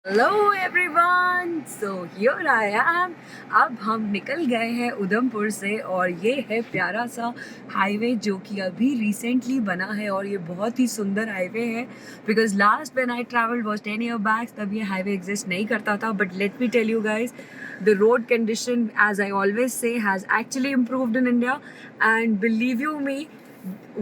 Hello everyone, so here I am. अब हम निकल गए हैं उधमपुर से और ये है प्यारा सा हाईवे जो कि अभी रिसेंटली बना है और ये बहुत ही सुंदर हाईवे है because last when I travelled was 10 year back, तब ये हाईवे एग्जिस्ट नहीं करता था। But let me tell you guys, the road condition as I always say has actually improved in India and believe you me,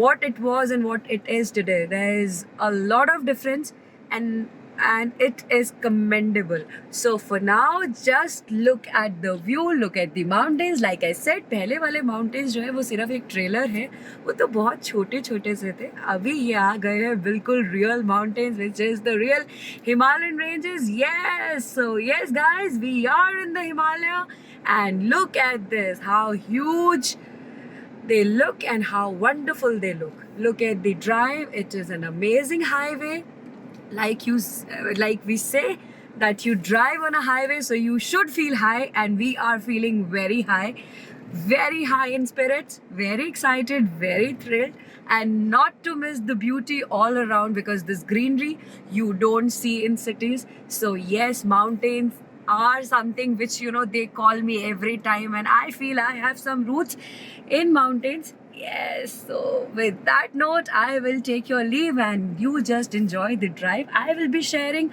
what it was and what it is today, there is a lot of difference and it is commendable. So for now, just look at the view, look at the mountains. Like I said, पहले वाले mountains जो है वो सिर्फ एक trailer है, वो तो बहुत छोटे छोटे से थे। अभी ये आ गए हैं बिल्कुल real mountains, which is the real Himalayan ranges. Yes, so yes guys, we are in the Himalaya and look at this, how huge they look and how wonderful they look. Look at the drive, it is an amazing highway. Like we say that you drive on a highway, so you should feel high, and we are feeling very high in spirits, very excited, very thrilled, and not to miss the beauty all around, because this greenery you don't see in cities. So yes, mountains are something which, you know, they call me every time, and I feel I have some roots in mountains. Yes, so with that note, I will take your leave and you just enjoy the drive. I will be sharing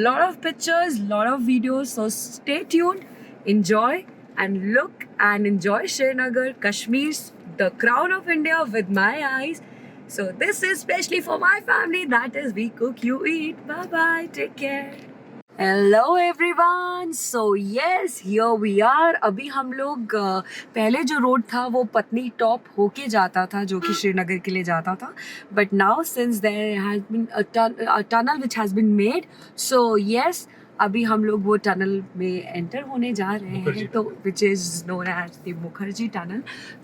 lot of pictures, lot of videos, so stay tuned, enjoy and look and enjoy Srinagar, Kashmir, the crown of India, with my eyes. So this is especially for my family, that is we cook, you eat. Bye bye, take care. Hello everyone, so yes here we are. अभी हम लोग पहले जो road था वो पत्नी top होके जाता था, जो कि श्रीनगर के लिए जाता था। But now since there has been a tunnel which has been made, so yes अभी हम लोग वो टनल में एंटर होने जा रहे हैं, तो which is known as the Mukherjee tunnel.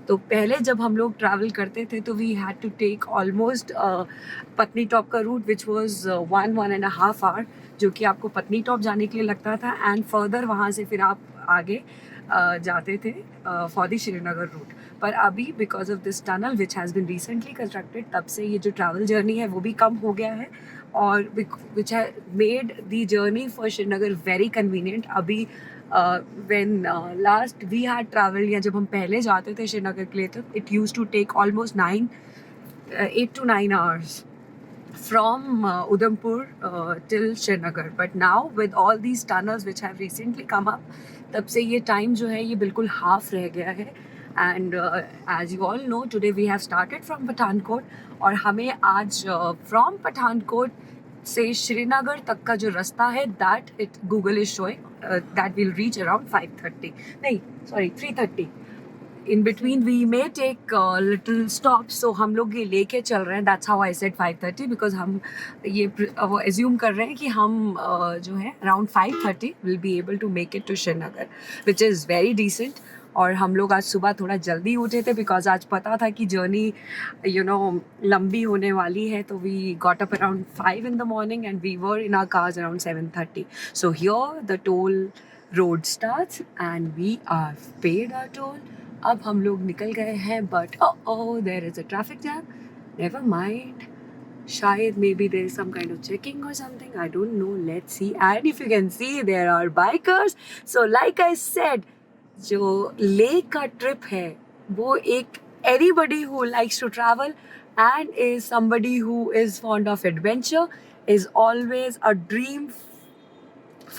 तो पहले जब हम लोग ट्रैवल करते थे तो we had to take almost Patnitop का रूट विच वॉज 1.5 आवर, जो कि आपको पत्नी टॉप जाने के लिए लगता था, एंड फर्दर वहाँ से फिर आप आगे जाते थे फॉर द श्रीनगर रूट। पर अभी because of this tunnel which has been recently constructed, तब से ये जो ट्रैवल जर्नी है वो भी कम हो गया है, और विच है made the journey for Srinagar very convenient. अभी when last we had travel, या जब हम पहले जाते थे श्रीनगर के लिए, तो it use to take almost 8 to 9 hours from Udhampur till Srinagar. But now with all these tunnels which have recently come up, तब से ये टाइम जो है ये बिल्कुल हाफ रह गया है। And as you all know, today we have started from Pathankot, और हमें आज फ्रॉम पठानकोट से श्रीनगर तक का जो रास्ता है, that it Google is showing that will reach around 5:30, नहीं sorry 3:30। In between we may take little stops, so हम लोग ये लेके चल रहे हैं। That's how I said 5:30, because हम ये assume कर रहे हैं कि हम जो है around 5:30 will be able to make it to Srinagar, which is very decent. और हम लोग आज सुबह थोड़ा जल्दी उठे थे बिकॉज आज पता था कि जर्नी लंबी होने वाली है, तो we got up around 5 in the morning and we were in our cars around 7:30. So here the toll road starts and we are paid our toll. अब हम लोग निकल गए हैं, but there is a traffic jam. Never mind, शायद maybe there is some kind of checking और something, I don't know, let's see. And if you can see, there are bikers. So like I said, जो lake का trip है वो एक anybody who likes to travel and is somebody who is fond of adventure is always a dream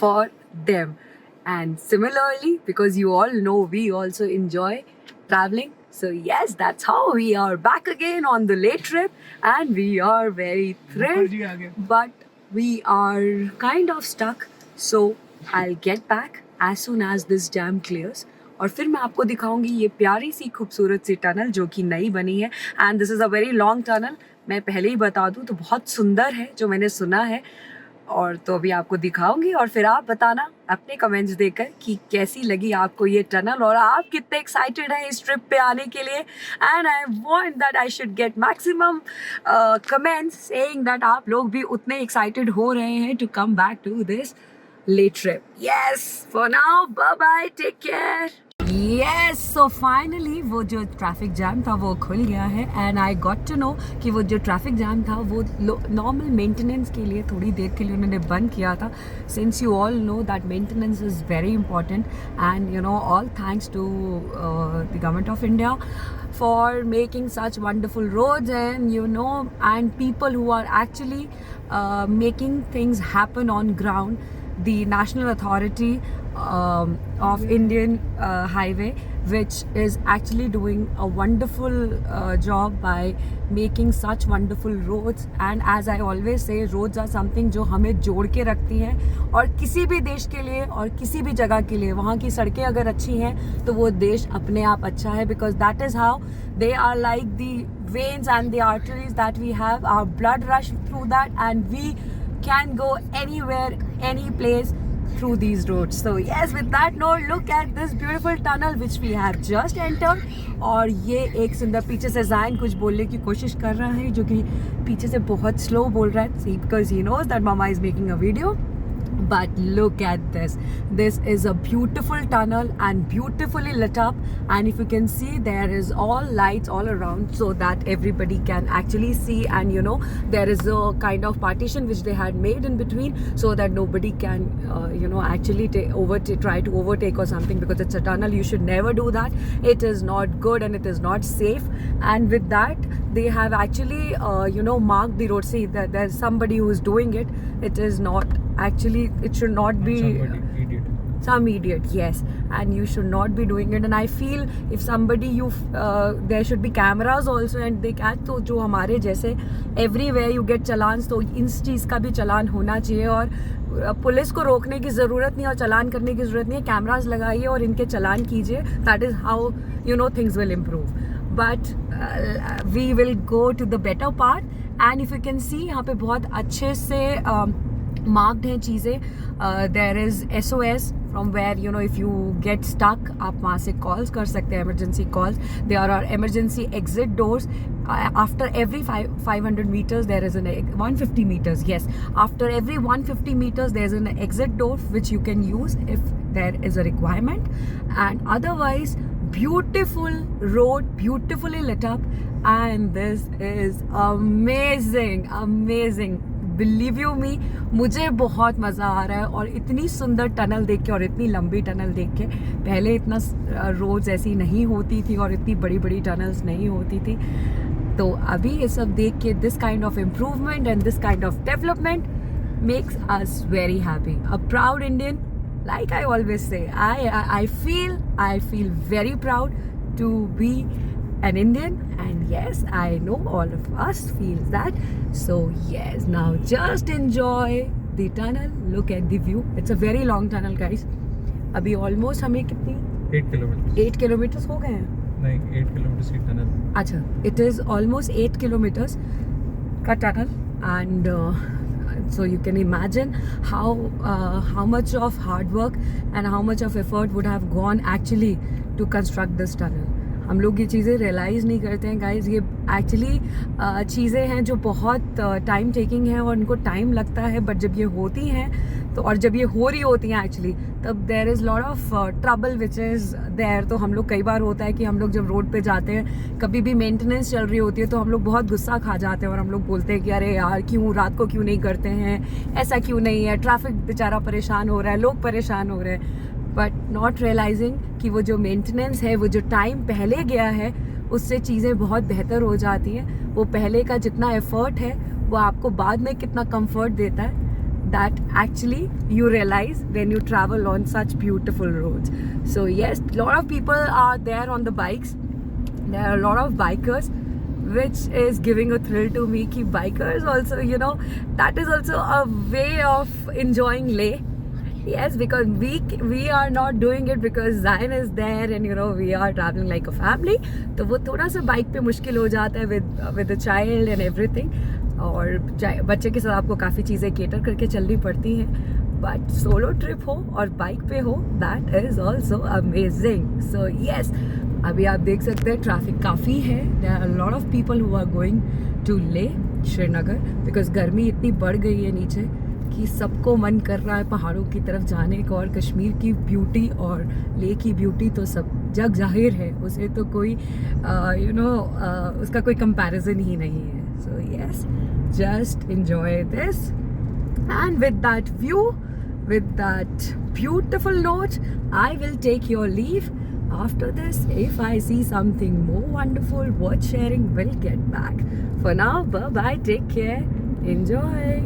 for them. And similarly, because you all know we also enjoy traveling, so yes, that's how we are back again on the late trip, and we are very thrilled, but we are kind of stuck. So I'll get back as soon as this jam clears, और फिर मैं आपको दिखाऊंगी ये प्यारी सी खूबसूरत सी tunnel जो कि नई बनी है। And this is a very long tunnel, मैं पहले ही बता दूँ तो बहुत सुंदर है जो मैंने सुना है, और तो अभी आपको दिखाऊंगी, और फिर आप बताना अपने कमेंट्स देकर कि कैसी लगी आपको ये टनल, और आप कितने एक्साइटेड हैं इस ट्रिप पे आने के लिए। And I want that I should get maximum comments saying that आप लोग भी उतने एक्साइटेड हो रहे हैं to come back to this let trip. Yes, for now bye bye, take care. Yes, so finally वो जो ट्रैफिक जैम था वो खुल गया है and I got to know कि वो जो ट्रैफिक जैम था वो नॉर्मल मेंटेनेंस के लिए थोड़ी देर के लिए उन्होंने बंद किया था. Since you all know that maintenance is very important and you know all thanks to the government of India for making such wonderful roads and you know and people who are actually making things happen on ground. The National Authority of Indian Highway, which is actually doing a wonderful job by making such wonderful roads. And as I always say, roads are something जो हमें जोड़ के रखती हैं और किसी भी देश के लिए और किसी भी जगह के लिए वहाँ की सड़कें अगर अच्छी हैं तो वो देश अपने आप अच्छा है, because that is how they are like the veins and the arteries that we have. Our blood rush through that and we can go anywhere, any place through these roads. So yes, with that note, look at this beautiful tunnel which we have just entered. और ये एक सुंदर, पीछे से ज़ाइन कुछ बोलने की कोशिश कर रहा है जो कि पीछे से बहुत स्लो बोल रहा है, because he knows that mama is making a video. But look at this. This is a beautiful tunnel and beautifully lit up, and if you can see, there is all lights all around so that everybody can actually see. And you know, there is a kind of partition which they had made in between so that nobody can you know actually try to overtake or something, because it's a tunnel. You should never do that. It is not good and it is not safe. And with that, they have actually you know marked the road. See that there's somebody who is doing it. It is not actually, it should not be some idiot, yes, and you should not be doing it. And I feel if somebody there should be cameras also and they catch, तो जो हमारे जैसे everywhere you get चलान, तो इस चीज़ का भी चलान होना चाहिए. और पुलिस को रोकने की ज़रूरत नहीं और चलान करने की ज़रूरत नहीं है, कैमराज लगाइए और इनके चलान कीजिए. That is how you know things will improve. But we will go to the better part. And if you can see, यहाँ पे बहुत अच्छे से marked हैं चीज़ें. There is SOS from where you know if you get stuck, आप वहाँ से calls कर सकते हैं, emergency calls. There are emergency exit doors. After every 500 meters there is 150 meters. Yes, after every 150 meters there is an exit door which you can use if there is a requirement. And otherwise, beautiful road, beautifully lit up, and this is amazing. Believe you me, मुझे बहुत मज़ा आ रहा है. और इतनी सुंदर tunnel देख के और इतनी लंबी टनल देख के, पहले इतना रोड्स ऐसी नहीं होती थी और इतनी बड़ी टनल्स नहीं होती थी. तो अभी ये सब देख के, this kind of improvement and this kind of development makes us very happy. A proud Indian, like I always say, I feel very proud to be an Indian, and yes, I know all of us feels that. So yes, now just enjoy the tunnel, look at the view. It's a very long tunnel guys. अभी almost हमें कितनी 8 kilometre हो गए हैं. नहीं, 8 kilometre की tunnel. अच्छा, it is almost 8 kilometers का tunnel. And so you can imagine how much of hard work and how much of effort would have gone actually to construct this tunnel. हम लोग ये चीज़ें रियलाइज़ नहीं करते हैं गाइज. ये एक्चुअली चीज़ें हैं जो बहुत टाइम टेकिंग है और इनको टाइम लगता है, बट जब ये होती हैं तो, और जब ये हो रही होती हैं एक्चुअली, तब there is lot of trouble which is there. तो हम लोग, कई बार होता है कि हम लोग जब रोड पे जाते हैं, कभी भी मेंटेनेंस चल रही होती है, तो हम लोग बहुत गुस्सा खा जाते हैं और हम लोग बोलते हैं कि अरे यार क्यों रात को क्यों नहीं करते हैं, ऐसा क्यों नहीं है, ट्रैफिक बेचारा परेशान हो रहा है, लोग परेशान हो रहे हैं. बट नॉट रियलाइजिंग कि वो जो मेंटेनेंस है, वो जो टाइम पहले गया है, उससे चीज़ें बहुत बेहतर हो जाती हैं. वो पहले का जितना एफर्ट है वो आपको बाद में कितना कंफर्ट देता है, that actually you realize when you travel on such beautiful roads. So yes, lot of people are there on the bikes. There are a lot of bikers, which is giving a thrill to me. Ki bikers also, you know, that is also a way of enjoying Leh. Yes, because we are not doing it because Zain is there and you know we are traveling like a family. तो वो थोड़ा सा bike पे मुश्किल हो जाता है with the child and everything. और बच्चे के साथ आपको काफ़ी चीज़ें केटर करके चलनी पड़ती हैं. बट सोलो ट्रिप हो और बाइक पे हो, that is also amazing. So yes, अभी आप देख सकते हैं ट्रैफिक काफ़ी है. There are lot of people who are going to Leh Srinagar, because गर्मी इतनी बढ़ गई है नीचे कि सबको मन कर रहा है पहाड़ों की तरफ जाने का, और कश्मीर की ब्यूटी और लेह की ब्यूटी तो सब जग जाहिर है, उसे तो कोई उसका कोई कंपैरिजन ही नहीं है. So yes, just enjoy this, and with that view, with that beautiful note, I will take your leave. After this, if I see something more wonderful worth sharing, we'll get back. For now, bye bye, take care, enjoy.